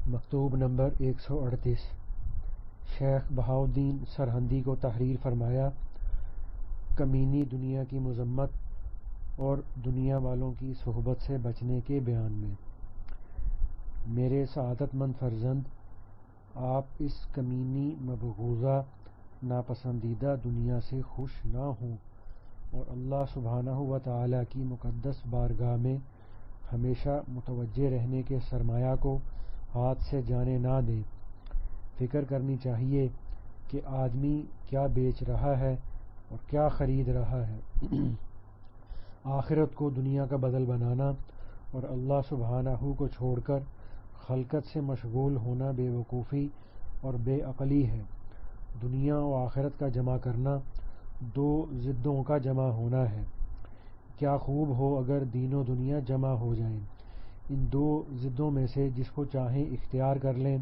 مکتوب نمبر 138 شیخ بہاؤالدین سرہندی کو تحریر فرمایا کمینی دنیا کی مذمت اور دنیا والوں کی صحبت سے بچنے کے بیان میں۔ میرے سعادت مند فرزند، آپ اس کمینی مبغوضہ ناپسندیدہ دنیا سے خوش نہ ہوں اور اللہ سبحانہ و تعالیٰ کی مقدس بارگاہ میں ہمیشہ متوجہ رہنے کے سرمایہ کو ہاتھ سے جانے نہ دیں۔ فکر کرنی چاہیے کہ آدمی کیا بیچ رہا ہے اور کیا خرید رہا ہے۔ آخرت کو دنیا کا بدل بنانا اور اللہ سبحانہ کو چھوڑ کر خلقت سے مشغول ہونا بے وقوفی اور بے عقلی ہے۔ دنیا و آخرت کا جمع کرنا دو ضدوں کا جمع ہونا ہے۔ کیا خوب ہو اگر دین و دنیا جمع ہو جائیں۔ ان دو ضدوں میں سے جس کو چاہیں اختیار کر لیں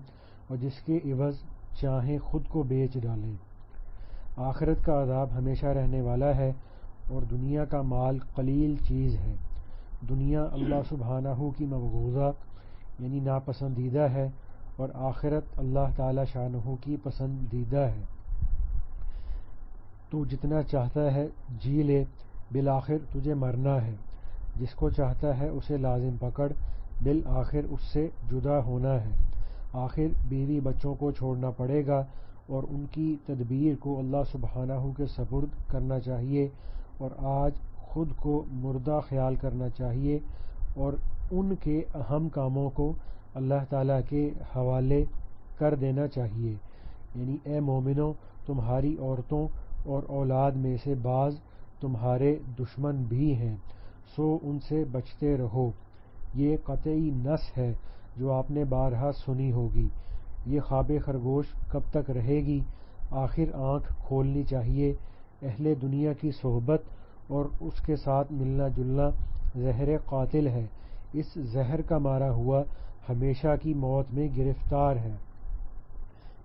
اور جس کے عوض چاہیں خود کو بیچ ڈالیں۔ آخرت کا عذاب ہمیشہ رہنے والا ہے اور دنیا کا مال قلیل چیز ہے۔ دنیا اللہ سبحانہ کی مبغوضہ یعنی ناپسندیدہ ہے اور آخرت اللہ تعالی شانہ کی پسندیدہ ہے۔ تو جتنا چاہتا ہے جی لے، بالآخر تجھے مرنا ہے۔ جس کو چاہتا ہے اسے لازم پکڑ، بالآخر اس سے جدا ہونا ہے۔ آخر بیوی بچوں کو چھوڑنا پڑے گا اور ان کی تدبیر کو اللہ سبحانہ کے سپرد کرنا چاہیے، اور آج خود کو مردہ خیال کرنا چاہیے اور ان کے اہم کاموں کو اللہ تعالیٰ کے حوالے کر دینا چاہیے۔ یعنی اے مومنو، تمہاری عورتوں اور اولاد میں سے بعض تمہارے دشمن بھی ہیں، سو ان سے بچتے رہو۔ یہ قطعی نص ہے جو آپ نے بارہا سنی ہوگی۔ یہ خواب خرگوش کب تک رہے گی؟ آخر آنکھ کھولنی چاہیے۔ اہل دنیا کی صحبت اور اس کے ساتھ ملنا جلنا زہر قاتل ہے۔ اس زہر کا مارا ہوا ہمیشہ کی موت میں گرفتار ہے۔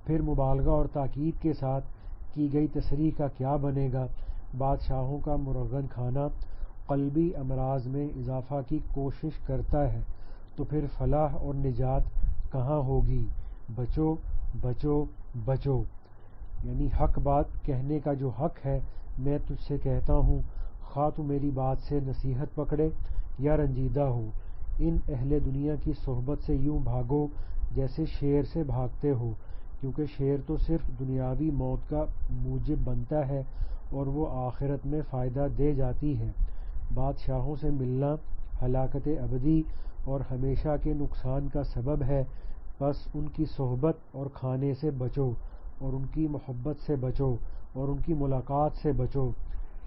پھر مبالغہ اور تاکید کے ساتھ کی گئی تصریح کا کیا بنے گا؟ بادشاہوں کا مرغن کھانا قلبی امراض میں اضافہ کی کوشش کرتا ہے، تو پھر فلاح اور نجات کہاں ہوگی؟ بچو بچو بچو، یعنی حق بات کہنے کا جو حق ہے میں تجھ سے کہتا ہوں، خواہ تو میری بات سے نصیحت پکڑے یا رنجیدہ ہو۔ ان اہل دنیا کی صحبت سے یوں بھاگو جیسے شیر سے بھاگتے ہو، کیونکہ شیر تو صرف دنیاوی موت کا موجب بنتا ہے اور وہ آخرت میں فائدہ دے جاتی ہے۔ بادشاہوں سے ملنا ہلاکت ابدی اور ہمیشہ کے نقصان کا سبب ہے، بس ان کی صحبت اور کھانے سے بچو اور ان کی محبت سے بچو اور ان کی ملاقات سے بچو۔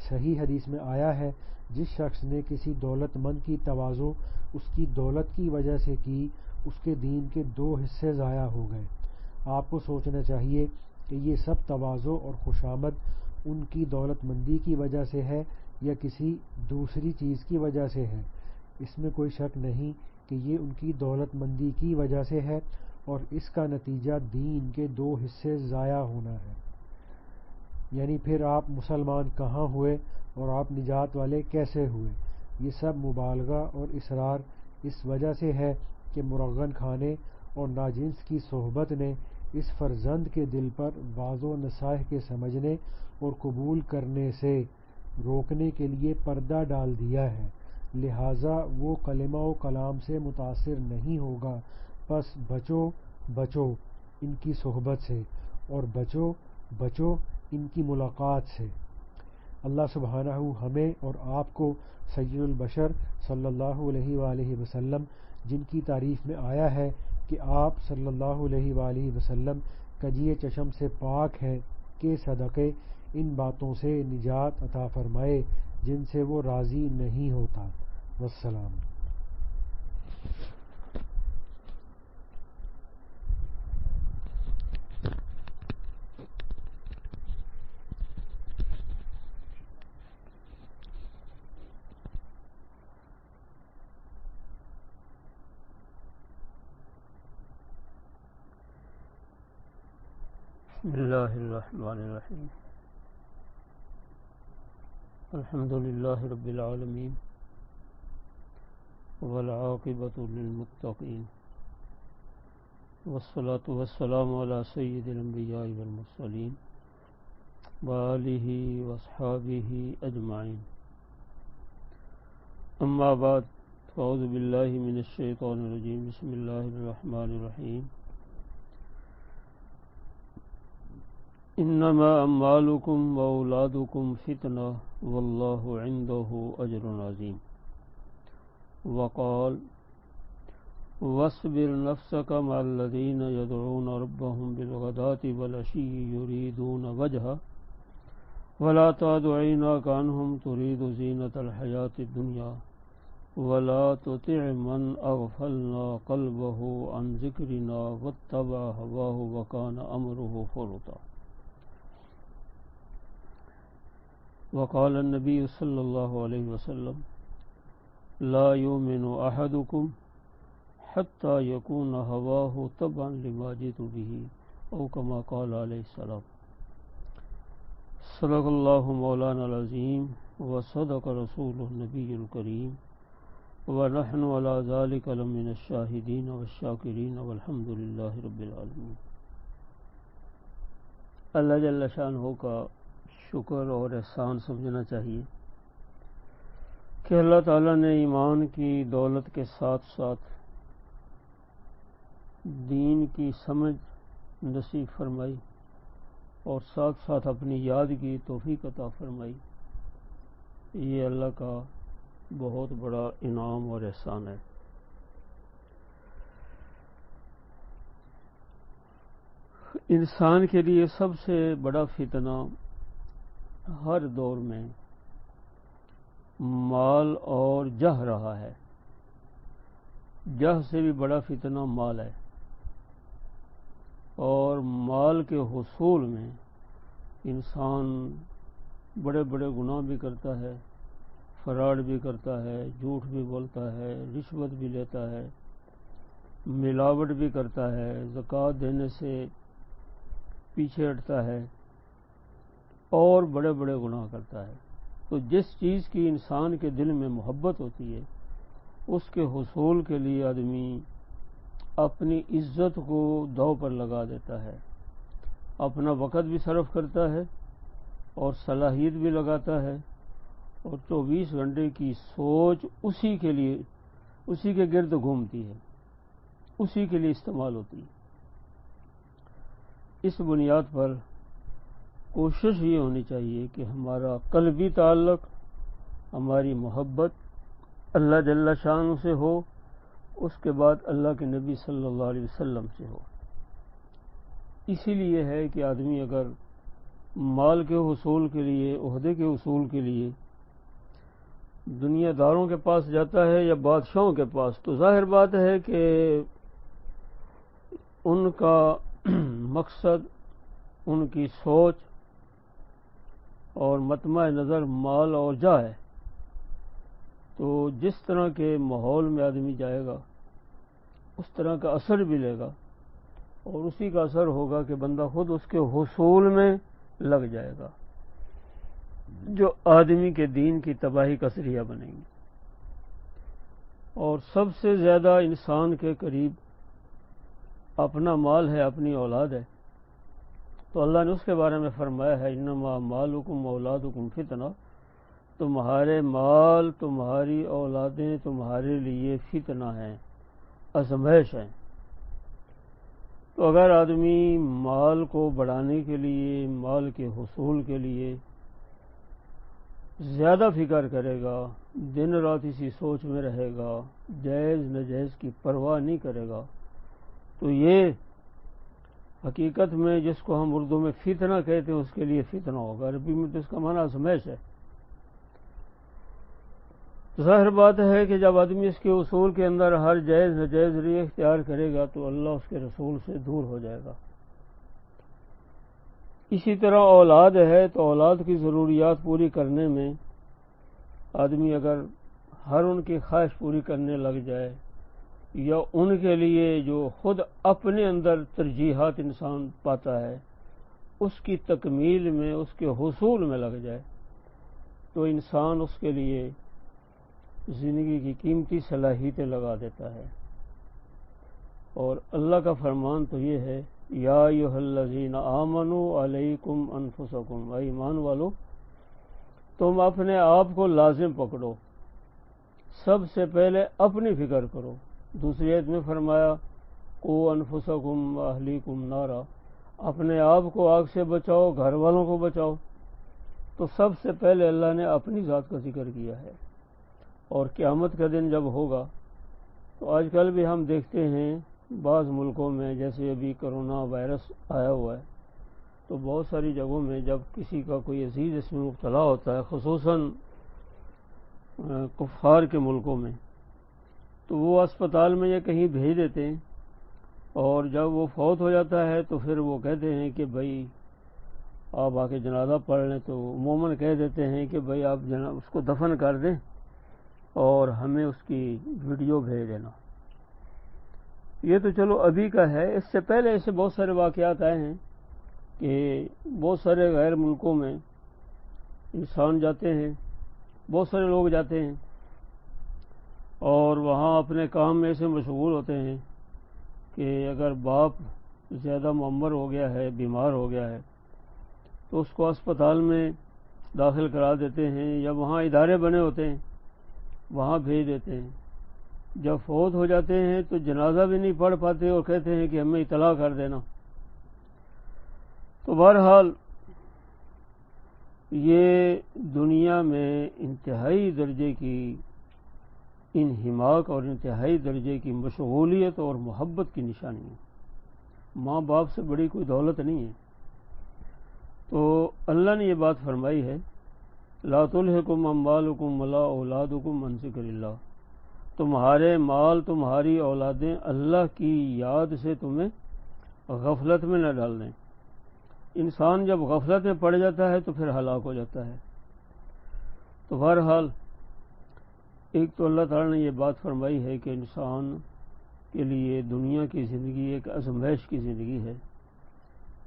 صحیح حدیث میں آیا ہے، جس شخص نے کسی دولت مند کی تواضع اس کی دولت کی وجہ سے کی، اس کے دین کے 2 حصے ضائع ہو گئے۔ آپ کو سوچنا چاہیے کہ یہ سب تواضع اور خوشامد ان کی دولت مندی کی وجہ سے ہے یا کسی دوسری چیز کی وجہ سے ہے۔ اس میں کوئی شک نہیں کہ یہ ان کی دولت مندی کی وجہ سے ہے، اور اس کا نتیجہ دین کے 2 حصے ضائع ہونا ہے۔ یعنی پھر آپ مسلمان کہاں ہوئے اور آپ نجات والے کیسے ہوئے؟ یہ سب مبالغہ اور اصرار اس وجہ سے ہے کہ مرغن کھانے اور ناجنس کی صحبت نے اس فرزند کے دل پر واضح و نصائح کے سمجھنے اور قبول کرنے سے روکنے کے لیے پردہ ڈال دیا ہے، لہٰذا وہ کلمہ و کلام سے متاثر نہیں ہوگا۔ پس بچو بچو ان کی صحبت سے اور بچو بچو ان کی ملاقات سے۔ اللہ سبحانہ ہمیں اور آپ کو سید البشر صلی اللہ علیہ وآلہ وسلم، جن کی تعریف میں آیا ہے کہ آپ صلی اللہ علیہ وآلہ وسلم کجی چشم سے پاک ہیں، کے صدقے ان باتوں سے نجات عطا فرمائے جن سے وہ راضی نہیں ہوتا۔ والسلام۔ بسم اللہ الرحمن الرحیم، الحمد للہ رب العالمین والعاقبۃ للمتقین، والصلاة والسلام على سيد الأنبياء والمرسلين وآله وأصحابه أجمعين. أما بعد، فأعوذ بالله من الشيطان الرجيم. بسم الله الرحمن الرحيم. إنما أموالكم وأولادكم فتنة والله عنده أجر عظيم. وقال: واصبر نفسك مع الذين يدعون ربهم بالغداة والعشي يريدون وجهه ولا تعد عيناك عنهم تريد زينة الحياة الدنيا ولا تطع من أغفلنا قلبه عن ذكرنا واتبع هواه وكان أمره فرطا. وقال النبي صلى الله عليه وسلم: لا يؤمن أحدكم حتى يكون هواه تبعا لما جئت به أو كما قال عليه السلام. صدق الله مولانا العظيم وصدق رسوله النبي الكريم ونحن على ذلك لمن الشاهدين والشاكرين والحمد لله رب العالمين. اللہ جل شانہ کا شکر اور احسان سمجھنا چاہیے کہ اللہ تعالیٰ نے ایمان کی دولت کے ساتھ ساتھ دین کی سمجھ نصیب فرمائی اور ساتھ ساتھ اپنی یاد کی توفیق عطا فرمائی. یہ اللہ کا بہت بڑا انعام اور احسان ہے. انسان کے لیے سب سے بڑا فتنہ ہر دور میں مال اور جہ رہا ہے. جہ سے بھی بڑا فتنہ مال ہے، اور مال کے حصول میں انسان بڑے بڑے گناہ بھی کرتا ہے، فراڈ بھی کرتا ہے، جھوٹ بھی بولتا ہے، رشوت بھی لیتا ہے، ملاوٹ بھی کرتا ہے، زکوٰۃ دینے سے پیچھے ہٹتا ہے اور بڑے بڑے گناہ کرتا ہے. تو جس چیز کی انسان کے دل میں محبت ہوتی ہے اس کے حصول کے لیے آدمی اپنی عزت کو داؤ پر لگا دیتا ہے، اپنا وقت بھی صرف کرتا ہے اور صلاحیت بھی لگاتا ہے، اور 24 گھنٹے کی سوچ اسی کے لیے، اسی کے گرد گھومتی ہے، اسی کے لیے استعمال ہوتی ہے. اس بنیاد پر کوشش یہ ہونی چاہیے کہ ہمارا قلبی تعلق، ہماری محبت اللہ جل شانہ سے ہو، اس کے بعد اللہ کے نبی صلی اللہ علیہ وسلم سے ہو. اسی لیے ہے کہ آدمی اگر مال کے حصول کے لیے، عہدے کے حصول کے لیے دنیا داروں کے پاس جاتا ہے یا بادشاہوں کے پاس، تو ظاہر بات ہے کہ ان کا مقصد، ان کی سوچ اور مطمع نظر مال اور جاہ ہے. تو جس طرح کے ماحول میں آدمی جائے گا اس طرح کا اثر بھی لے گا، اور اسی کا اثر ہوگا کہ بندہ خود اس کے حصول میں لگ جائے گا، جو آدمی کے دین کی تباہی کا ذریعہ بنیں گی. اور سب سے زیادہ انسان کے قریب اپنا مال ہے، اپنی اولاد ہے. تو اللہ نے اس کے بارے میں فرمایا ہے: انما مالکم اولادکم فتنہ، تمہارے مال، تمہاری اولادیں تمہارے لیے فتنہ ہیں، آزمائش ہیں. تو اگر آدمی مال کو بڑھانے کے لیے، مال کے حصول کے لیے زیادہ فکر کرے گا، دن رات اسی سوچ میں رہے گا، جائز ناجائز کی پرواہ نہیں کرے گا، تو یہ حقیقت میں جس کو ہم اردو میں فتنہ کہتے ہیں اس کے لیے فتنہ ہوگا. عربی میں تو اس کا معنی آزمائش ہے. ظاہر بات ہے کہ جب آدمی اس کے اصول کے اندر ہر جائز ناجائز ذریعہ اختیار کرے گا تو اللہ اس کے رسول سے دور ہو جائے گا. اسی طرح اولاد ہے تو اولاد کی ضروریات پوری کرنے میں آدمی اگر ہر ان کی خواہش پوری کرنے لگ جائے یا ان کے لیے جو خود اپنے اندر ترجیحات انسان پاتا ہے اس کی تکمیل میں، اس کے حصول میں لگ جائے تو انسان اس کے لیے زندگی کی قیمتی صلاحیتیں لگا دیتا ہے. اور اللہ کا فرمان تو یہ ہے یا ایھا الذین آمنوا علیکم انفسکم، اے ایمان والو تم اپنے آپ کو لازم پکڑو، سب سے پہلے اپنی فکر کرو۔ دوسری آیت میں فرمایا قوا انفسکم واہلیکم نارا، اپنے آپ کو آگ سے بچاؤ، گھر والوں کو بچاؤ۔ تو سب سے پہلے اللہ نے اپنی ذات کا ذکر کیا ہے۔ اور قیامت کا دن جب ہوگا تو آج کل بھی ہم دیکھتے ہیں بعض ملکوں میں، جیسے ابھی کرونا وائرس آیا ہوا ہے، تو بہت ساری جگہوں میں جب کسی کا کوئی عزیز اس میں مبتلا ہوتا ہے، خصوصاً کفار کے ملکوں میں، تو وہ اسپتال میں یا کہیں بھیج دیتے ہیں، اور جب وہ فوت ہو جاتا ہے تو پھر وہ کہتے ہیں کہ بھائی آپ آ کے جنازہ پڑھ لیں، تو عموماً کہہ دیتے ہیں کہ بھائی آپ اس کو دفن کر دیں اور ہمیں اس کی ویڈیو بھیج دینا۔ یہ تو چلو ابھی کا ہے، اس سے پہلے ایسے بہت سارے واقعات آئے ہیں کہ بہت سارے غیر ملکوں میں انسان جاتے ہیں، بہت سارے لوگ جاتے ہیں اور وہاں اپنے کام میں ایسے مشغول ہوتے ہیں کہ اگر باپ زیادہ معمر ہو گیا ہے، بیمار ہو گیا ہے، تو اس کو اسپتال میں داخل کرا دیتے ہیں، یا وہاں ادارے بنے ہوتے ہیں وہاں بھیج دیتے ہیں۔ جب فوت ہو جاتے ہیں تو جنازہ بھی نہیں پڑھ پاتے اور کہتے ہیں کہ ہمیں اطلاع کر دینا۔ تو بہرحال یہ دنیا میں انتہائی درجے کی انہماک اور انتہائی درجے کی مشغولیت اور محبت کی نشانی ہے۔ ماں باپ سے بڑی کوئی دولت نہیں ہے۔ تو اللہ نے یہ بات فرمائی ہے لا تلہکم اموالکم ولا اولادکم عن ذکر اللہ، تمہارے مال، تمہاری اولادیں اللہ کی یاد سے تمہیں غفلت میں نہ ڈال دیں۔ انسان جب غفلت میں پڑ جاتا ہے تو پھر ہلاک ہو جاتا ہے۔ تو بہرحال ایک تو اللہ تعالیٰ نے یہ بات فرمائی ہے کہ انسان کے لیے دنیا کی زندگی ایک آزمائش کی زندگی ہے،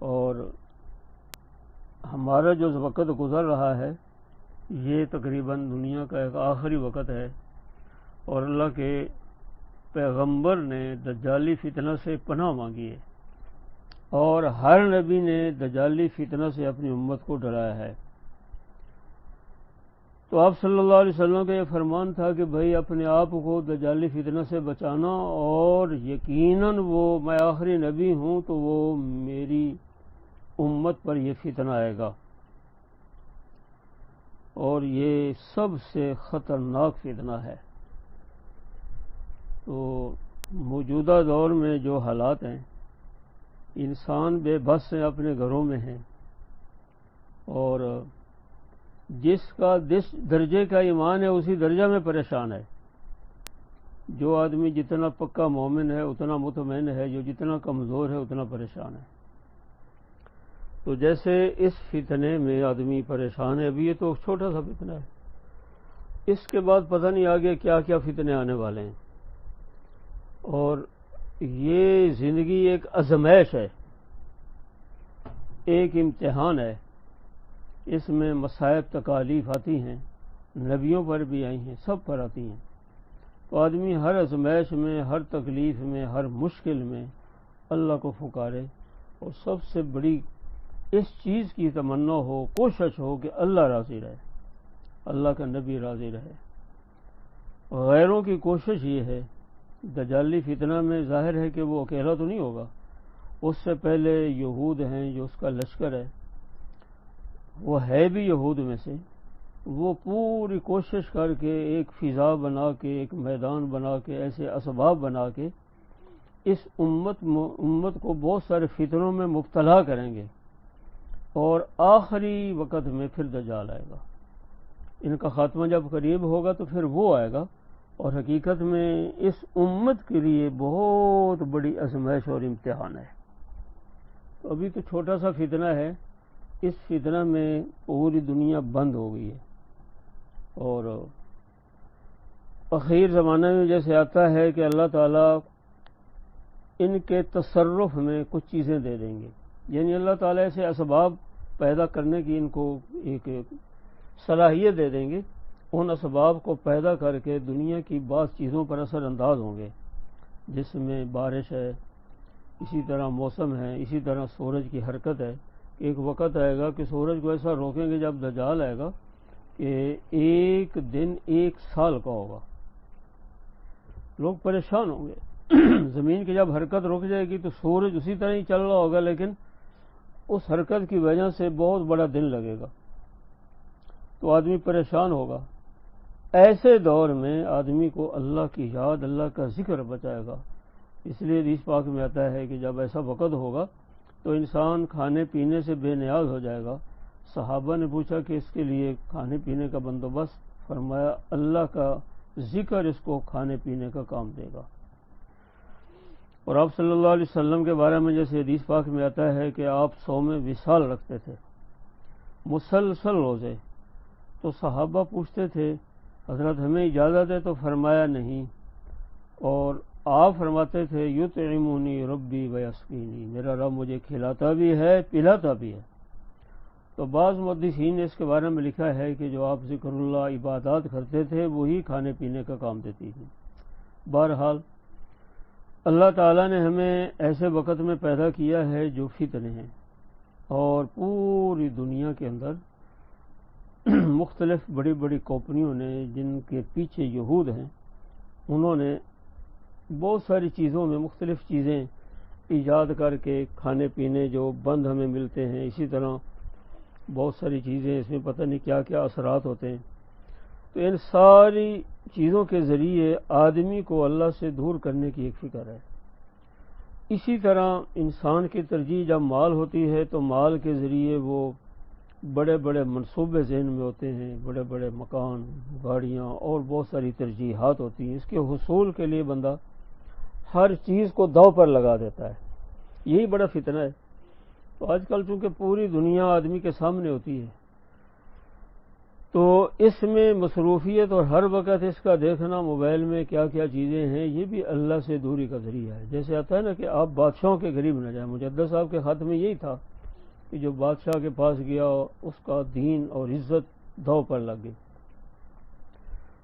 اور ہمارا جو وقت گزر رہا ہے یہ تقریباً دنیا کا ایک آخری وقت ہے، اور اللہ کے پیغمبر نے دجالی فتنہ سے پناہ مانگی ہے، اور ہر نبی نے دجالی فتنہ سے اپنی امت کو ڈرایا ہے۔ تو آپ صلی اللہ علیہ وسلم کا یہ فرمان تھا کہ بھئی اپنے آپ کو دجالی فتنہ سے بچانا، اور یقیناً میں آخری نبی ہوں تو وہ میری امت پر یہ فتنہ آئے گا، اور یہ سب سے خطرناک فتنہ ہے۔ تو موجودہ دور میں جو حالات ہیں، انسان بے بس ہیں، اپنے گھروں میں ہیں، اور جس درجے کا ایمان ہے اسی درجہ میں پریشان ہے۔ جو آدمی جتنا پکا مومن ہے اتنا مطمئن ہے، جو جتنا کمزور ہے اتنا پریشان ہے۔ تو جیسے اس فتنے میں آدمی پریشان ہے، ابھی یہ تو چھوٹا سا فتنہ ہے، اس کے بعد پتہ نہیں آگے کیا کیا فتنے آنے والے ہیں۔ اور یہ زندگی ایک آزمائش ہے، ایک امتحان ہے، اس میں مصائب تکالیف آتی ہیں، نبیوں پر بھی آئی ہیں، سب پر آتی ہیں۔ تو آدمی ہر آزمائش میں، ہر تکلیف میں، ہر مشکل میں اللہ کو پکارے، اور سب سے بڑی اس چیز کی تمنا ہو، کوشش ہو کہ اللہ راضی رہے، اللہ کا نبی راضی رہے۔ غیروں کی کوشش یہ ہے، دجالی فتنہ میں ظاہر ہے کہ وہ اکیلا تو نہیں ہوگا، اس سے پہلے یہود ہیں جو اس کا لشکر ہے، وہ ہے بھی یہود میں سے، وہ پوری کوشش کر کے ایک فضا بنا کے، ایک میدان بنا کے، ایسے اسباب بنا کے اس امت کو بہت سارے فتنوں میں مبتلا کریں گے، اور آخری وقت میں پھر دجال آئے گا۔ ان کا خاتمہ جب قریب ہوگا تو پھر وہ آئے گا، اور حقیقت میں اس امت کے لیے بہت بڑی آزمائش اور امتحان ہے۔ تو ابھی تو چھوٹا سا فتنہ ہے، اس فتنہ میں پوری دنیا بند ہو گئی ہے، اور اخیر زمانے میں جیسے آتا ہے کہ اللہ تعالیٰ ان کے تصرف میں کچھ چیزیں دے دیں گے، یعنی اللہ تعالیٰ ایسے اسباب پیدا کرنے کی ان کو ایک صلاحیت دے دیں گے، ان اسباب کو پیدا کر کے دنیا کی بعض چیزوں پر اثر انداز ہوں گے، جس میں بارش ہے، اسی طرح موسم ہے، اسی طرح سورج کی حرکت ہے. ایک وقت آئے گا کہ سورج کو ایسا روکیں گے جب دجال آئے گا کہ ایک دن 1 سال کا ہوگا. لوگ پریشان ہوں گے. زمین کی جب حرکت رک جائے گی تو سورج اسی طرح ہی چل رہا ہوگا، لیکن اس حرکت کی وجہ سے بہت بڑا دن لگے گا تو آدمی پریشان ہوگا. ایسے دور میں آدمی کو اللہ کی یاد، اللہ کا ذکر بچائے گا. اس لیے حدیث پاک میں آتا ہے کہ جب ایسا وقت ہوگا تو انسان کھانے پینے سے بے نیاز ہو جائے گا. صحابہ نے پوچھا کہ اس کے لیے کھانے پینے کا بندوبست؟ فرمایا اللہ کا ذکر اس کو کھانے پینے کا کام دے گا. اور آپ صلی اللہ علیہ وسلم کے بارے میں جیسے حدیث پاک میں آتا ہے کہ آپ صوم وصال رکھتے تھے، مسلسل روزے. تو صحابہ پوچھتے تھے حضرت ہمیں اجازت ہے؟ تو فرمایا نہیں. اور آپ فرماتے تھے یطعمنی ربی ویسقینی، میرا رب مجھے کھلاتا بھی ہے پلاتا بھی ہے. تو بعض محدثین نے اس کے بارے میں لکھا ہے کہ جو آپ ذکر اللہ عبادات کرتے تھے وہی کھانے پینے کا کام دیتی تھی. بہرحال اللہ تعالیٰ نے ہمیں ایسے وقت میں پیدا کیا ہے جو فتنے ہیں، اور پوری دنیا کے اندر مختلف بڑی بڑی کمپنیوں نے، جن کے پیچھے یہود ہیں، انہوں نے بہت ساری چیزوں میں مختلف چیزیں ایجاد کر کے کھانے پینے جو بند ہمیں ملتے ہیں، اسی طرح بہت ساری چیزیں اس میں پتہ نہیں کیا کیا اثرات ہوتے ہیں. تو ان ساری چیزوں کے ذریعے آدمی کو اللہ سے دور کرنے کی ایک فکر ہے. اسی طرح انسان کی ترجیح جب مال ہوتی ہے تو مال کے ذریعے وہ بڑے بڑے منصوبے ذہن میں ہوتے ہیں، بڑے بڑے مکان، گاڑیاں اور بہت ساری ترجیحات ہوتی ہیں. اس کے حصول کے لیے بندہ ہر چیز کو داؤ پر لگا دیتا ہے. یہی بڑا فتنہ ہے. تو آج کل چونکہ پوری دنیا آدمی کے سامنے ہوتی ہے تو اس میں مصروفیت اور ہر وقت اس کا دیکھنا موبائل میں کیا کیا چیزیں ہیں، یہ بھی اللہ سے دوری کا ذریعہ ہے. جیسے آتا ہے نا کہ آپ بادشاہوں کے قریب نہ جائیں. مجدد صاحب کے خط میں یہی تھا کہ جو بادشاہ کے پاس گیا اس کا دین اور عزت داؤ پر لگ گئی.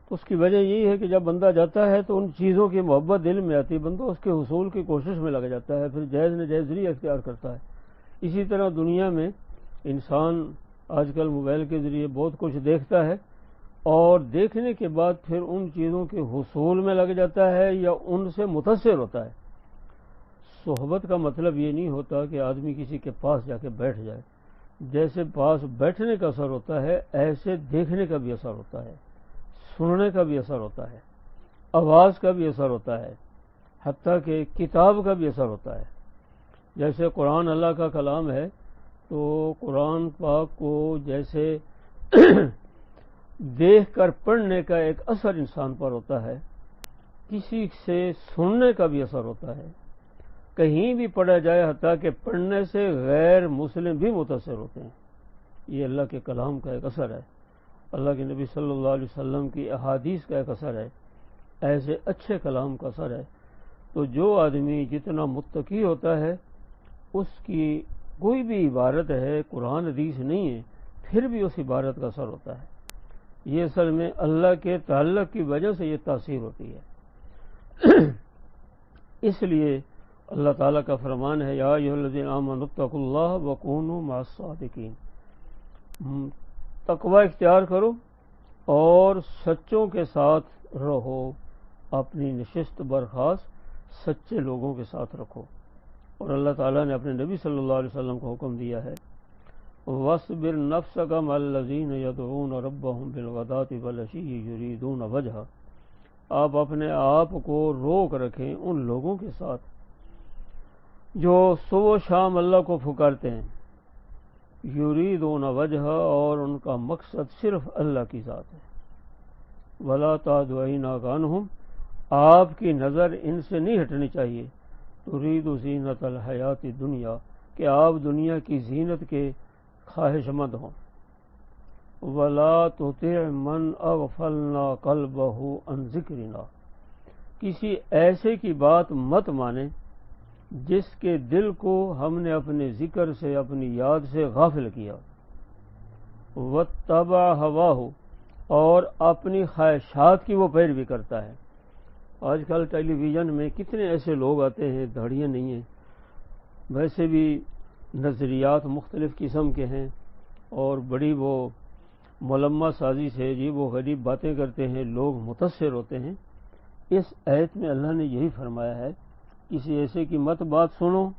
تو اس کی وجہ یہی ہے کہ جب بندہ جاتا ہے تو ان چیزوں کی محبت دل میں آتی ہے، بندہ اس کے حصول کی کوشش میں لگ جاتا ہے، پھر جائز ناجائز ذریعہ اختیار کرتا ہے. اسی طرح دنیا میں انسان آج کل موبائل کے ذریعے بہت کچھ دیکھتا ہے، اور دیکھنے کے بعد پھر ان چیزوں کے حصول میں لگ جاتا ہے یا ان سے متاثر ہوتا ہے. صحبت کا مطلب یہ نہیں ہوتا کہ آدمی کسی کے پاس جا کے بیٹھ جائے. جیسے پاس بیٹھنے کا اثر ہوتا ہے ایسے دیکھنے کا بھی اثر ہوتا ہے، سننے کا بھی اثر ہوتا ہے، آواز کا بھی اثر ہوتا ہے، حتیٰ کہ کتاب کا بھی اثر ہوتا ہے. جیسے قرآن اللہ کا کلام ہے تو قرآن پاک کو جیسے دیکھ کر پڑھنے کا ایک اثر انسان پر ہوتا ہے، کسی سے سننے کا بھی اثر ہوتا ہے. کہیں بھی پڑھا جائے حتیٰ کہ پڑھنے سے غیر مسلم بھی متاثر ہوتے ہیں. یہ اللہ کے کلام کا ایک اثر ہے، اللہ کے نبی صلی اللہ علیہ وسلم کی احادیث کا ایک اثر ہے، ایسے اچھے کلام کا اثر ہے. تو جو آدمی جتنا متقی ہوتا ہے اس کی کوئی بھی عبارت ہے، قرآن حدیث نہیں ہے، پھر بھی اس عبارت کا اثر ہوتا ہے. یہ اصل میں اللہ کے تعلق کی وجہ سے یہ تاثیر ہوتی ہے. اس لیے اللہ تعالیٰ کا فرمان ہے یا ایھا الذین آمنوا اتقوا اللہ وکونوا مع الصادقین، تقوی اختیار کرو اور سچوں کے ساتھ رہو، اپنی نشست برخاست سچے لوگوں کے ساتھ رکھو. اور اللہ تعالیٰ نے اپنے نبی صلی اللہ علیہ وسلم کو حکم دیا ہے وَاصْبِرْ نَفْسَكَ مَعَ الَّذِينَ يَدْعُونَ رَبَّهُمْ بِالْغَدَاةِ وَالْعَشِيِّ يُرِيدُونَ وَجْهَهُ. آپ اپنے آپ کو روک رکھیں ان لوگوں کے ساتھ جو صبح و شام اللہ کو پکارتے ہیں، یریدون وجہ، اور ان کا مقصد صرف اللہ کی ذات ہے. وَلَا تَعْدُ عَيْنَاكَ عَنْهُمْ، آپ کی نظر ان سے نہیں ہٹنی چاہیے. ترید زینت الحیات الدنیا، کہ آپ دنیا کی زینت کے خواہش مند ہوں. ولا تطع من اغفلنا قلبه عن ذکرنا، کسی ایسے کی بات مت مانے جس کے دل کو ہم نے اپنے ذکر سے، اپنی یاد سے غافل کیا. واتبع ہواہ، اور اپنی خواہشات کی وہ پیروی کرتا ہے. آج کل ٹیلی ویژن میں کتنے ایسے لوگ آتے ہیں، داڑھیاں نہیں ہیں، ویسے بھی نظریات مختلف قسم کے ہیں اور بڑی وہ ملمہ سازی سے جی وہ غریب باتیں کرتے ہیں، لوگ متاثر ہوتے ہیں۔ اس آیت میں اللہ نے یہی فرمایا ہے، کسی ایسے کی مت بات سنو،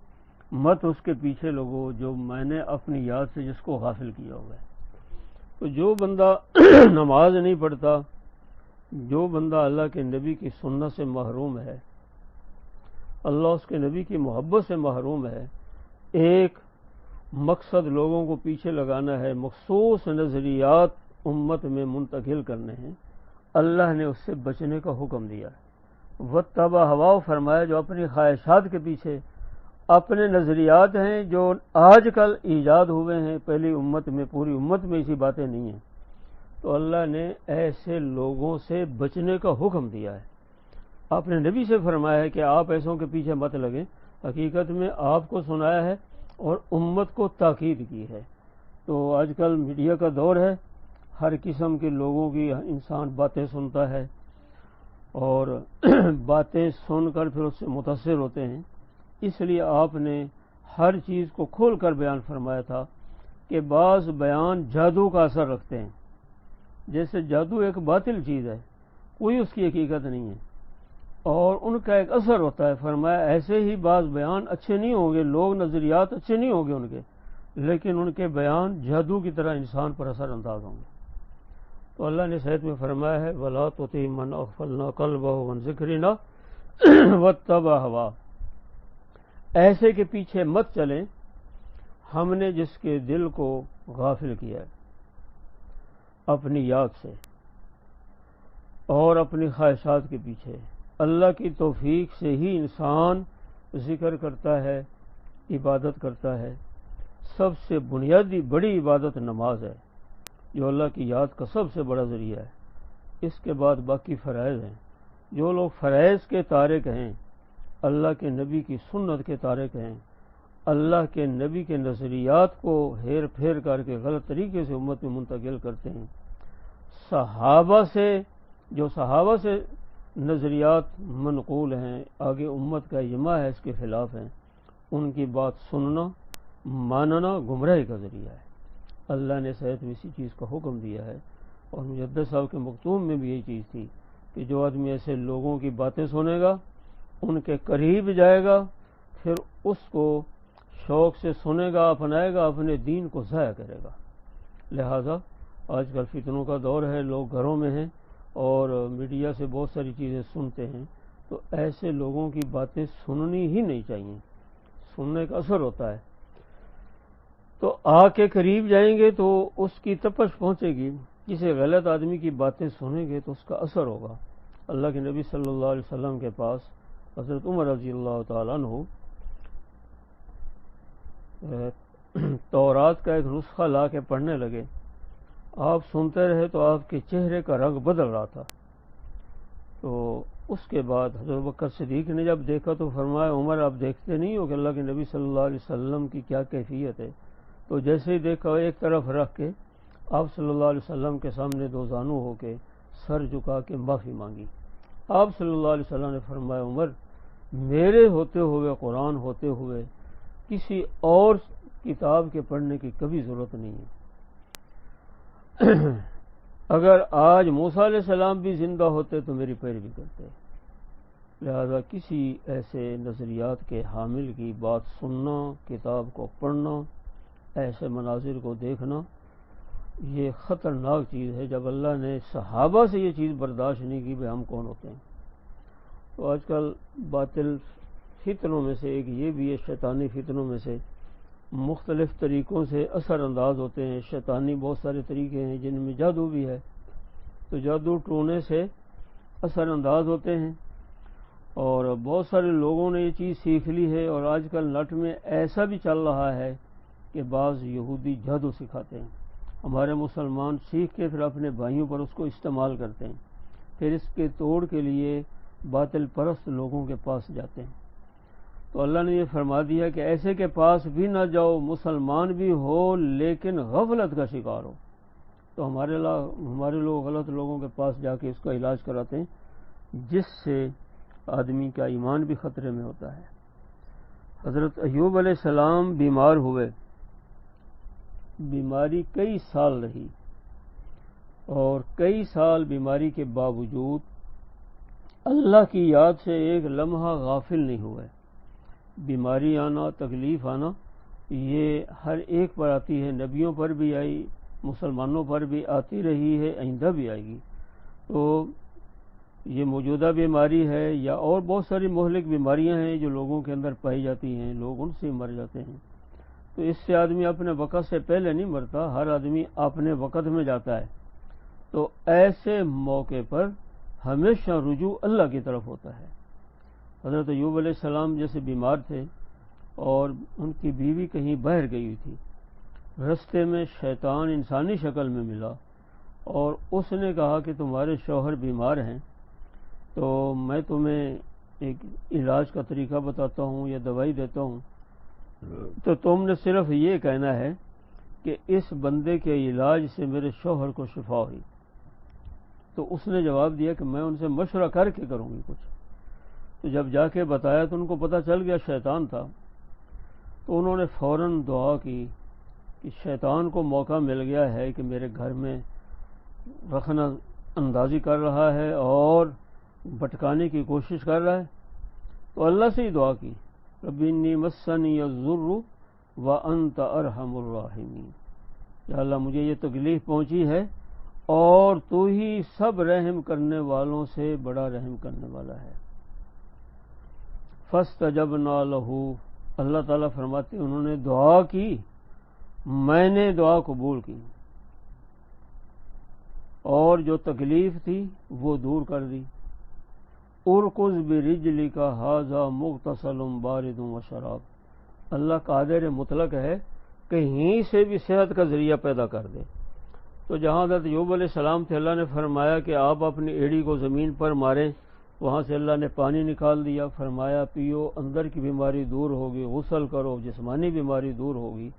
مت اس کے پیچھے لگو جو میں نے اپنی یاد سے جس کو غافل کیا ہوا ہے۔ تو جو بندہ نماز نہیں پڑھتا، جو بندہ اللہ کے نبی کی سنت سے محروم ہے، اللہ اس کے نبی کی محبت سے محروم ہے، ایک مقصد لوگوں کو پیچھے لگانا ہے، مخصوص نظریات امت میں منتقل کرنے ہیں، اللہ نے اس سے بچنے کا حکم دیا ہے۔ وَاتَّبَعَ هَوَاهُ فرمایا جو اپنی خواہشات کے پیچھے اپنے نظریات ہیں جو آج کل ایجاد ہوئے ہیں، پہلی امت میں پوری امت میں ایسی باتیں نہیں ہیں، تو اللہ نے ایسے لوگوں سے بچنے کا حکم دیا ہے۔ اپنے نبی سے فرمایا ہے کہ آپ ایسوں کے پیچھے مت لگیں، حقیقت میں آپ کو سنایا ہے اور امت کو تاکید کی ہے۔ تو آج کل میڈیا کا دور ہے، ہر قسم کے لوگوں کی انسان باتیں سنتا ہے اور باتیں سن کر پھر اس سے متاثر ہوتے ہیں۔ اس لیے آپ نے ہر چیز کو کھول کر بیان فرمایا تھا کہ بعض بیان جادو کا اثر رکھتے ہیں، جیسے جادو ایک باطل چیز ہے، کوئی اس کی حقیقت نہیں ہے اور ان کا ایک اثر ہوتا ہے۔ فرمایا ایسے ہی بعض بیان اچھے نہیں ہوں گے، لوگ نظریات اچھے نہیں ہوں گے ان کے، لیکن ان کے بیان جادو کی طرح انسان پر اثر انداز ہوں گے۔ تو اللہ نے صحت میں فرمایا ہے وَلَا تُطِعْ مَنْ أَغْفَلْنَا قَلْبَهُ عَنْ ذِكْرِنَا وَاتَّبَعَ هَوَاهُ، ایسے کے پیچھے مت چلیں ہم نے جس کے دل کو غافل کیا ہے اپنی یاد سے اور اپنی خواہشات کے پیچھے۔ اللہ کی توفیق سے ہی انسان ذکر کرتا ہے، عبادت کرتا ہے۔ سب سے بنیادی بڑی عبادت نماز ہے جو اللہ کی یاد کا سب سے بڑا ذریعہ ہے۔ اس کے بعد باقی فرائض ہیں۔ جو لوگ فرائض کے تارک ہیں، اللہ کے نبی کی سنت کے تارک ہیں، اللہ کے نبی کے نظریات کو ہیر پھیر کر کے غلط طریقے سے امت میں منتقل کرتے ہیں، صحابہ سے نظریات منقول ہیں، آگے امت کا اجماع ہے اس کے خلاف ہیں، ان کی بات سننا ماننا گمراہی کا ذریعہ ہے۔ اللہ نے صحت میں اسی چیز کا حکم دیا ہے، اور مجدد صاحب کے مکتوب میں بھی یہی چیز تھی کہ جو آدمی ایسے لوگوں کی باتیں سنے گا، ان کے قریب جائے گا، پھر اس کو شوق سے سنے گا، اپنائے گا، اپنے دین کو ضائع کرے گا۔ لہذا آج کل فتنوں کا دور ہے، لوگ گھروں میں ہیں اور میڈیا سے بہت ساری چیزیں سنتے ہیں، تو ایسے لوگوں کی باتیں سننی ہی نہیں چاہیے، سننے کا اثر ہوتا ہے۔ تو آ کے قریب جائیں گے تو اس کی تپش پہنچے گی، کسی غلط آدمی کی باتیں سنیں گے تو اس کا اثر ہوگا۔ اللہ کے نبی صلی اللہ علیہ وسلم کے پاس حضرت عمر رضی اللہ تعالیٰ عنہ تورات کا ایک نسخہ لا کے پڑھنے لگے، آپ سنتے رہے تو آپ کے چہرے کا رنگ بدل رہا تھا۔ تو اس کے بعد حضرت بکر صدیق نے جب دیکھا تو فرمایا عمر آپ دیکھتے نہیں ہو کہ اللہ کے نبی صلی اللہ علیہ وسلم کی کیا کیفیت ہے؟ تو جیسے ہی دیکھا ایک طرف رکھ کے آپ صلی اللہ علیہ وسلم کے سامنے دو زانو ہو کے سر جھکا کے معافی مانگی۔ آپ صلی اللہ علیہ وسلم نے فرمایا عمر میرے ہوتے ہوئے، قرآن ہوتے ہوئے کسی اور کتاب کے پڑھنے کی کبھی ضرورت نہیں ہے۔ اگر آج موسیٰ علیہ السلام بھی زندہ ہوتے تو میری پیروی کرتے۔ لہذا کسی ایسے نظریات کے حامل کی بات سننا، کتاب کو پڑھنا، ایسے مناظر کو دیکھنا، یہ خطرناک چیز ہے۔ جب اللہ نے صحابہ سے یہ چیز برداشت نہیں کی، ہم کون ہوتے ہیں؟ تو آج کل باطل فتنوں میں سے ایک یہ بھی ہے، شیطانی فتنوں میں سے مختلف طریقوں سے اثر انداز ہوتے ہیں۔ شیطانی بہت سارے طریقے ہیں جن میں جادو بھی ہے، تو جادو ٹونے سے اثر انداز ہوتے ہیں، اور بہت سارے لوگوں نے یہ چیز سیکھ لی ہے۔ اور آج کل نٹ میں ایسا بھی چل رہا ہے کہ بعض یہودی جادو سکھاتے ہیں، ہمارے مسلمان سیکھ کے پھر اپنے بھائیوں پر اس کو استعمال کرتے ہیں، پھر اس کے توڑ کے لیے باطل پرست لوگوں کے پاس جاتے ہیں۔ تو اللہ نے یہ فرما دیا کہ ایسے کے پاس بھی نہ جاؤ، مسلمان بھی ہو لیکن غفلت کا شکار ہو۔ تو ہمارے لوگ غلط لوگوں کے پاس جا کے اس کا علاج کراتے ہیں، جس سے آدمی کا ایمان بھی خطرے میں ہوتا ہے۔ حضرت ایوب علیہ السلام بیمار ہوئے، بیماری کئی سال رہی، اور کئی سال بیماری کے باوجود اللہ کی یاد سے ایک لمحہ غافل نہیں ہوئے۔ بیماری آنا، تکلیف آنا، یہ ہر ایک پر آتی ہے، نبیوں پر بھی آئی، مسلمانوں پر بھی آتی رہی ہے، آئندہ بھی آئے گی۔ تو یہ موجودہ بیماری ہے یا اور بہت ساری مہلک بیماریاں ہیں جو لوگوں کے اندر پائی جاتی ہیں، لوگ ان سے مر جاتے ہیں۔ تو اس سے آدمی اپنے وقت سے پہلے نہیں مرتا، ہر آدمی اپنے وقت میں جاتا ہے۔ تو ایسے موقع پر ہمیشہ رجوع اللہ کی طرف ہوتا ہے۔ حضرت ایوب علیہ السلام جیسے بیمار تھے اور ان کی بیوی کہیں باہر گئی ہوئی تھی، رستے میں شیطان انسانی شکل میں ملا اور اس نے کہا کہ تمہارے شوہر بیمار ہیں، تو میں تمہیں ایک علاج کا طریقہ بتاتا ہوں یا دوائی دیتا ہوں، تو تم نے صرف یہ کہنا ہے کہ اس بندے کے علاج سے میرے شوہر کو شفا ہوئی۔ تو اس نے جواب دیا کہ میں ان سے مشورہ کر کے کروں گی کچھ۔ تو جب جا کے بتایا تو ان کو پتہ چل گیا شیطان تھا، تو انہوں نے فوراً دعا کی کہ شیطان کو موقع مل گیا ہے کہ میرے گھر میں رخنہ اندازی کر رہا ہے اور بھٹکانے کی کوشش کر رہا ہے۔ تو اللہ سے ہی دعا کی، رب انی مسنی الضر وانت ارحم الراحمین، یا اللہ مجھے یہ تکلیف پہنچی ہے اور تو ہی سب رحم کرنے والوں سے بڑا رحم کرنے والا ہے۔ فاستجبنا لہ، اللہ تعالیٰ فرماتے انہوں نے دعا کی، میں نے دعا قبول کی اور جو تکلیف تھی وہ دور کر دی۔ ارکض برجلک ھذا مغتسل بارد وشراب، اللہ قادر مطلق ہے، کہیں سے بھی صحت کا ذریعہ پیدا کر دے۔ تو جہاں حضرت ایوب علیہ السلام تھے، اللہ نے فرمایا کہ آپ اپنی ایڑی کو زمین پر ماریں، وہاں سے اللہ نے پانی نکال دیا، فرمایا پیو، اندر کی بیماری دور ہوگی، غسل کرو، جسمانی بیماری دور ہوگی۔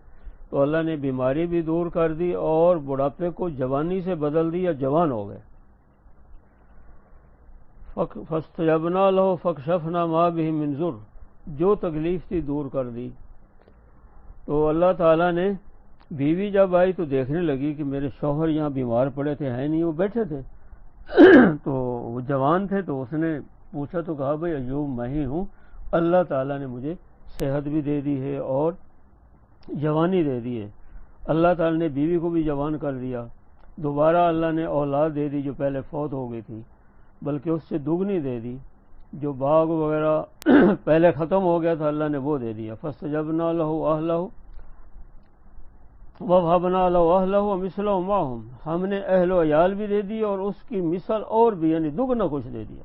تو اللہ نے بیماری بھی دور کر دی اور بڑھاپے کو جوانی سے بدل دیا، جوان ہو گئے۔ فاستجبنا لہ فکشفنا ما بہ من ضر، جو تکلیف تھی دور کر دی۔ تو اللہ تعالیٰ نے، بیوی جب آئی تو دیکھنے لگی کہ میرے شوہر یہاں بیمار پڑے تھے، ہیں نہیں، وہ بیٹھے تھے۔ تو وہ جوان تھے، تو اس نے پوچھا تو کہا بھائی ایوب میں ہی ہوں، اللہ تعالیٰ نے مجھے صحت بھی دے دی ہے اور جوانی دے دی ہے۔ اللہ تعالیٰ نے بیوی کو بھی جوان کر دیا، دوبارہ اللہ نے اولاد دے دی جو پہلے فوت ہو گئی تھی، بلکہ اس سے دگنی دے دی، جو باغ وغیرہ پہلے ختم ہو گیا تھا اللہ نے وہ دے دیا۔ فاستجبنا لہ اہلہ ووهبنا له اہلہ ومثلهم معهم، ہم نے اہل و عیال بھی دے دی اور اس کی مثل اور بھی، یعنی دگنا کچھ دے دیا۔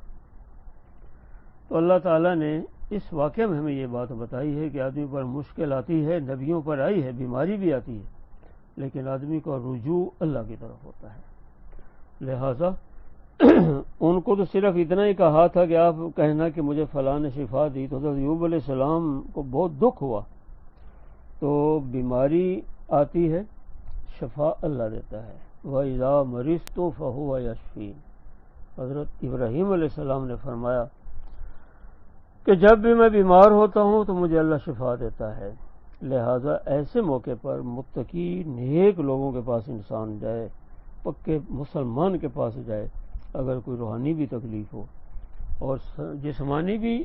تو اللہ تعالیٰ نے اس واقعے میں ہمیں یہ بات بتائی ہے کہ آدمی پر مشکل آتی ہے، نبیوں پر آئی ہے، بیماری بھی آتی ہے، لیکن آدمی کا رجوع اللہ کی طرف ہوتا ہے۔ لہذا ان کو تو صرف اتنا ہی کہا تھا کہ آپ کہنا کہ مجھے فلاں نے شفا دی، تو حضرت ایوب علیہ السلام کو بہت دکھ ہوا۔ تو بیماری آتی ہے، شفا اللہ دیتا ہے۔ وَإِذَا مَرِضْتُ فَهُوَ يَشْفِينِ، حضرت ابراہیم علیہ السلام نے فرمایا کہ جب بھی میں بیمار ہوتا ہوں تو مجھے اللہ شفا دیتا ہے۔ لہذا ایسے موقع پر متقی نیک لوگوں کے پاس انسان جائے، پکے مسلمان کے پاس جائے، اگر کوئی روحانی بھی تکلیف ہو اور جسمانی بھی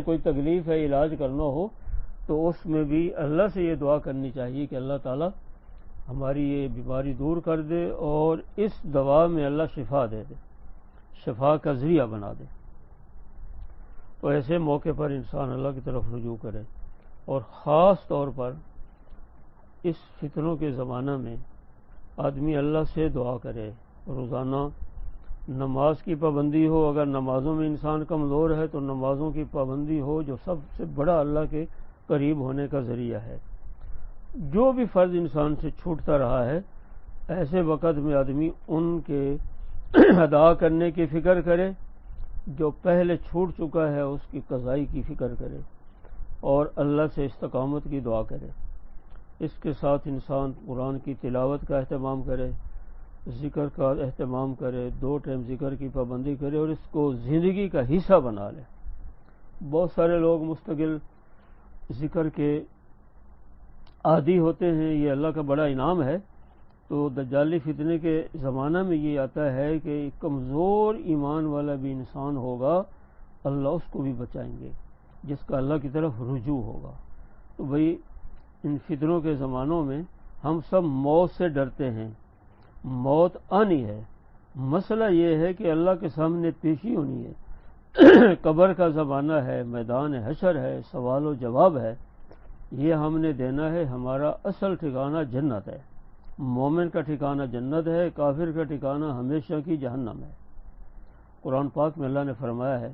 کوئی تکلیف ہے، علاج کرنا ہو، تو اس میں بھی اللہ سے یہ دعا کرنی چاہیے کہ اللہ تعالیٰ ہماری یہ بیماری دور کر دے اور اس دوا میں اللہ شفا دے دے، شفا کا ذریعہ بنا دے۔ تو ایسے موقع پر انسان اللہ کی طرف رجوع کرے، اور خاص طور پر اس فتنوں کے زمانہ میں آدمی اللہ سے دعا کرے، روزانہ نماز کی پابندی ہو، اگر نمازوں میں انسان کمزور ہے تو نمازوں کی پابندی ہو، جو سب سے بڑا اللہ کے قریب ہونے کا ذریعہ ہے۔ جو بھی فرض انسان سے چھوٹتا رہا ہے، ایسے وقت میں آدمی ان کے ادا کرنے کی فکر کرے، جو پہلے چھوٹ چکا ہے اس کی قضائی کی فکر کرے، اور اللہ سے استقامت کی دعا کرے۔ اس کے ساتھ انسان قرآن کی تلاوت کا اہتمام کرے، ذکر کا اہتمام کرے، 2 ٹائم ذکر کی پابندی کرے اور اس کو زندگی کا حصہ بنا لے۔ بہت سارے لوگ مستقل ذکر کے عادی ہوتے ہیں، یہ اللہ کا بڑا انعام ہے۔ تو دجالی فتنے کے زمانہ میں یہ آتا ہے کہ کمزور ایمان والا بھی انسان ہوگا، اللہ اس کو بھی بچائیں گے جس کا اللہ کی طرف رجوع ہوگا۔ تو بھئی ان فتنوں کے زمانوں میں ہم سب موت سے ڈرتے ہیں، موت آنی ہے، مسئلہ یہ ہے کہ اللہ کے سامنے پیشی ہونی ہے، قبر کا زمانہ ہے، میدان حشر ہے، سوال و جواب ہے، یہ ہم نے دینا ہے۔ ہمارا اصل ٹھکانہ جنت ہے، مومن کا ٹھکانہ جنت ہے، کافر کا ٹھکانہ ہمیشہ کی جہنم ہے۔ قرآن پاک میں اللہ نے فرمایا ہے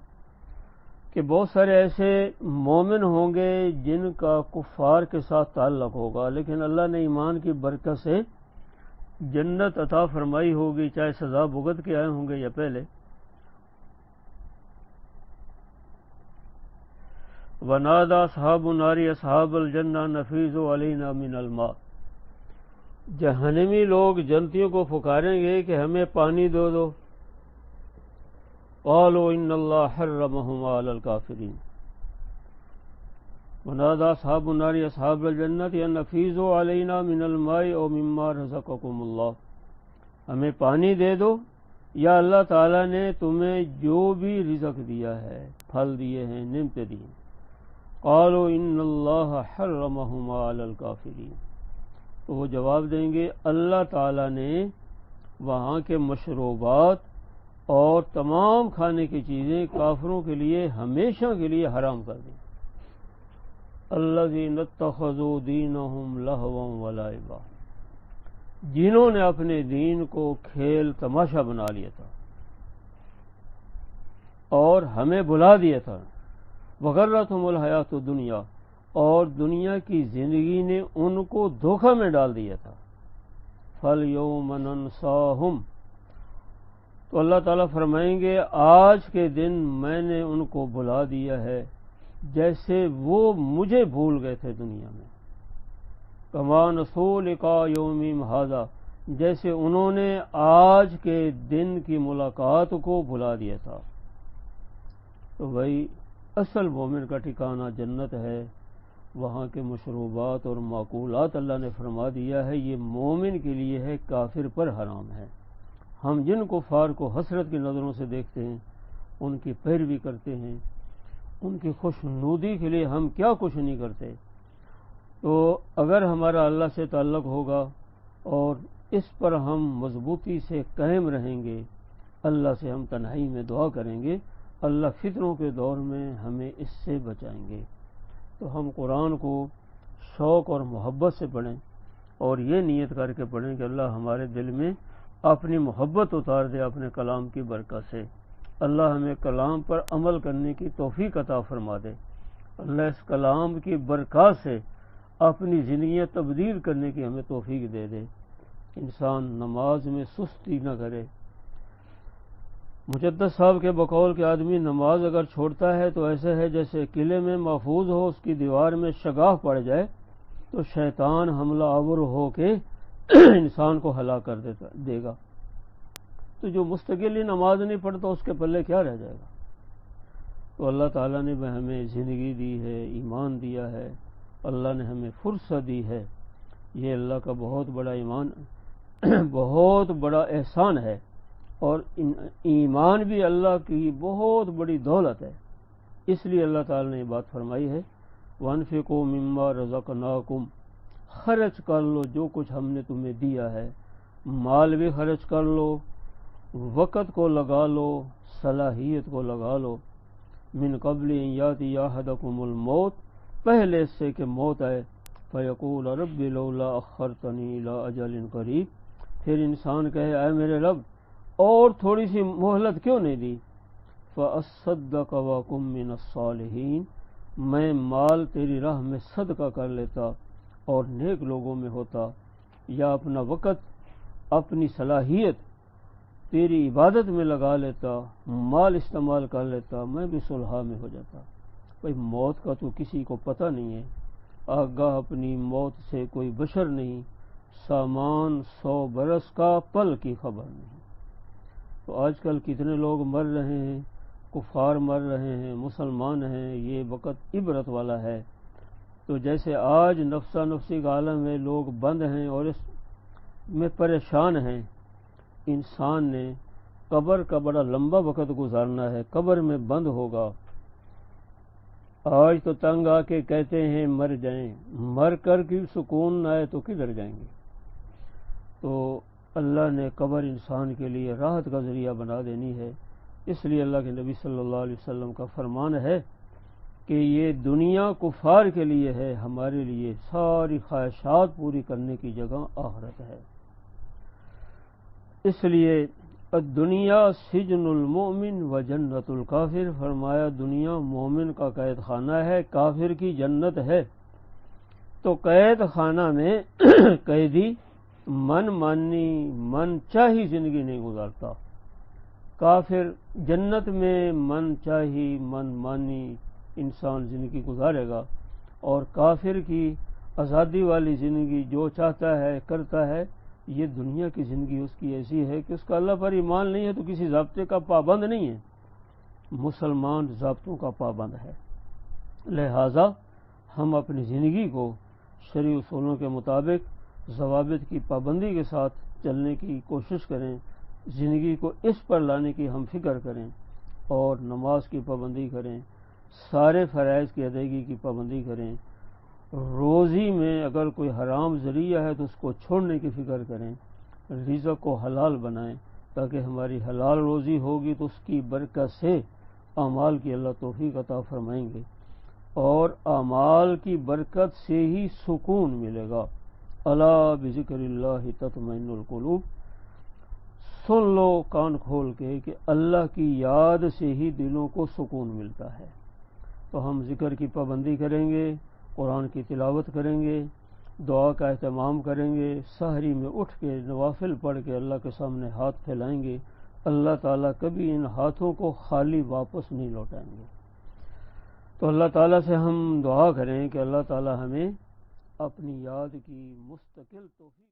کہ بہت سارے ایسے مومن ہوں گے جن کا کفار کے ساتھ تعلق ہوگا، لیکن اللہ نے ایمان کی برکت سے جنت عطا فرمائی ہوگی، چاہے سزا بھگت کے آئے ہوں گے یا پہلے۔ وَنَادَى أَصْحَابُ النَّارِ أَصْحَابَ الْجَنَّةِ نَفِیضُوا عَلَیْنَا مِنَ الْمَاءِ، جہنمی لوگ جنتیوں کو پکاریں گے کہ ہمیں پانی دو دو۔ قالوا ان اللہ حرمہما علی الکافرین۔ ونادى اصحاب النار اصحاب الجنۃ ان افیضوا علینا من الماء او مما رزقکم اللہ، ہمیں پانی دے دو یا اللہ تعالیٰ نے تمہیں جو بھی رزق دیا ہے، پھل دیے ہیں، نعمتیں دی ہیں۔ قالوا ان اللہ حرمہما علی الکافرین، تو وہ جواب دیں گے اللہ تعالیٰ نے وہاں کے مشروبات اور تمام کھانے کی چیزیں کافروں کے لیے ہمیشہ کے لیے حرام کر دیں۔ الذین اتخذوا دینہم لہوا ولعبا، جنہوں نے اپنے دین کو کھیل تماشا بنا لیا تھا اور ہمیں بھلا دیا تھا۔ وغرتہم الحیات الدنیا، اور دنیا کی زندگی نے ان کو دھوکہ میں ڈال دیا تھا۔ فَالْيَوْمَ نَنْسَاهُمْ، تو اللہ تعالیٰ فرمائیں گے آج کے دن میں نے ان کو بھلا دیا ہے جیسے وہ مجھے بھول گئے تھے دنیا میں۔ كَمَا نَسُوا لِقَاءَ يَوْمِهِمْ هَٰذَا، جیسے انہوں نے آج کے دن کی ملاقات کو بھلا دیا تھا۔ تو بھائی اصل مومن کا ٹھکانہ جنت ہے، وہاں کے مشروبات اور معقولات اللہ نے فرما دیا ہے یہ مومن کے لیے ہے، کافر پر حرام ہے۔ ہم جن کفار کو حسرت کی نظروں سے دیکھتے ہیں، ان کی پیروی کرتے ہیں، ان کی خوشنودی کے لیے ہم کیا کچھ نہیں کرتے۔ تو اگر ہمارا اللہ سے تعلق ہوگا اور اس پر ہم مضبوطی سے قائم رہیں گے، اللہ سے ہم تنہائی میں دعا کریں گے، اللہ فتنوں کے دور میں ہمیں اس سے بچائیں گے۔ تو ہم قرآن کو شوق اور محبت سے پڑھیں اور یہ نیت کر کے پڑھیں کہ اللہ ہمارے دل میں اپنی محبت اتار دے اپنے کلام کی برکت سے، اللہ ہمیں کلام پر عمل کرنے کی توفیق عطا فرما دے، اللہ اس کلام کی برکات سے اپنی زندگیاں تبدیل کرنے کی ہمیں توفیق دے دے۔ انسان نماز میں سستی نہ کرے۔ مجدد صاحب کے بقول کے آدمی نماز اگر چھوڑتا ہے تو ایسے ہے جیسے قلعے میں محفوظ ہو، اس کی دیوار میں شگاف پڑ جائے تو شیطان حملہ آور ہو کے انسان کو ہلاک کر دے گا۔ تو جو مستقل ہی نماز نہیں پڑھتا اس کے پلے کیا رہ جائے گا؟ تو اللہ تعالیٰ نے ہمیں زندگی دی ہے، ایمان دیا ہے، اللہ نے ہمیں فرصت دی ہے، یہ اللہ کا بہت بڑا ایمان بہت بڑا احسان ہے، اور ایمان بھی اللہ کی بہت بڑی دولت ہے۔ اس لیے اللہ تعالیٰ نے یہ بات فرمائی ہے وَأَنفِقُوا مِمَّا رَزَقْنَاكُمْ، خرچ کر لو جو کچھ ہم نے تمہیں دیا ہے، مال بھی خرچ کر لو، وقت کو لگا لو، صلاحیت کو لگا لو، من قبل ان یاتی احدکم الموت، پہلے اس سے کہ موت آئے، فیقول رب لولا اخرتنی الی اجل قریب، پھر انسان کہے اے میرے رب اور تھوڑی سی مہلت کیوں نہیں دی، فاصدق واکن من الصالحین، میں مال تیری راہ میں صدقہ کر لیتا اور نیک لوگوں میں ہوتا، یا اپنا وقت اپنی صلاحیت تیری عبادت میں لگا لیتا، مال استعمال کر لیتا، میں بھی صلحاء میں ہو جاتا۔ بھئی موت کا تو کسی کو پتہ نہیں ہے، آگاہ اپنی موت سے کوئی بشر نہیں، سامان 100 برس کا پل کی خبر نہیں۔ تو آج کل کتنے لوگ مر رہے ہیں، کفار مر رہے ہیں، مسلمان ہیں، یہ وقت عبرت والا ہے۔ تو جیسے آج نفسا نفسی کا عالم میں لوگ بند ہیں اور اس میں پریشان ہیں، انسان نے قبر کا بڑا لمبا وقت گزارنا ہے، قبر میں بند ہوگا۔ آج تو تنگ آ کے کہتے ہیں مر جائیں، مر کر کی سکون نہ آئے تو کدھر جائیں گے؟ تو اللہ نے قبر انسان کے لیے راحت کا ذریعہ بنا دینی ہے۔ اس لیے اللہ کے نبی صلی اللہ علیہ وسلم کا فرمان ہے کہ یہ دنیا کفار کے لیے ہے، ہمارے لیے ساری خواہشات پوری کرنے کی جگہ آخرت ہے۔ اس لیے الدنیا سجن المؤمن و جنت الکافر، فرمایا دنیا مومن کا قید خانہ ہے، کافر کی جنت ہے۔ تو قید خانہ میں قیدی من مانی من چاہی زندگی نہیں گزارتا، کافر جنت میں من چاہی من مانی انسان زندگی گزارے گا، اور کافر کی آزادی والی زندگی جو چاہتا ہے کرتا ہے۔ یہ دنیا کی زندگی اس کی ایسی ہے کہ اس کا اللہ پر ایمان نہیں ہے تو کسی ضابطے کا پابند نہیں ہے، مسلمان ضابطوں کا پابند ہے۔ لہذا ہم اپنی زندگی کو شرعی اصولوں کے مطابق ضوابط کی پابندی کے ساتھ چلنے کی کوشش کریں، زندگی کو اس پر لانے کی ہم فکر کریں، اور نماز کی پابندی کریں، سارے فرائض کی ادائیگی کی پابندی کریں، روزی میں اگر کوئی حرام ذریعہ ہے تو اس کو چھوڑنے کی فکر کریں، رزق کو حلال بنائیں تاکہ ہماری حلال روزی ہوگی تو اس کی برکت سے اعمال کی اللہ توفیق عطا فرمائیں گے، اور اعمال کی برکت سے ہی سکون ملے گا۔ الا بذکر اللہ تطمئن القلوب، سن لو کان کھول کے کہ اللہ کی یاد سے ہی دلوں کو سکون ملتا ہے۔ تو ہم ذکر کی پابندی کریں گے، قرآن کی تلاوت کریں گے، دعا کا اہتمام کریں گے، سحری میں اٹھ کے نوافل پڑھ کے اللہ کے سامنے ہاتھ پھیلائیں گے، اللہ تعالیٰ کبھی ان ہاتھوں کو خالی واپس نہیں لوٹائیں گے۔ تو اللہ تعالیٰ سے ہم دعا کریں کہ اللہ تعالیٰ ہمیں اپنی یاد کی مستقل توفیق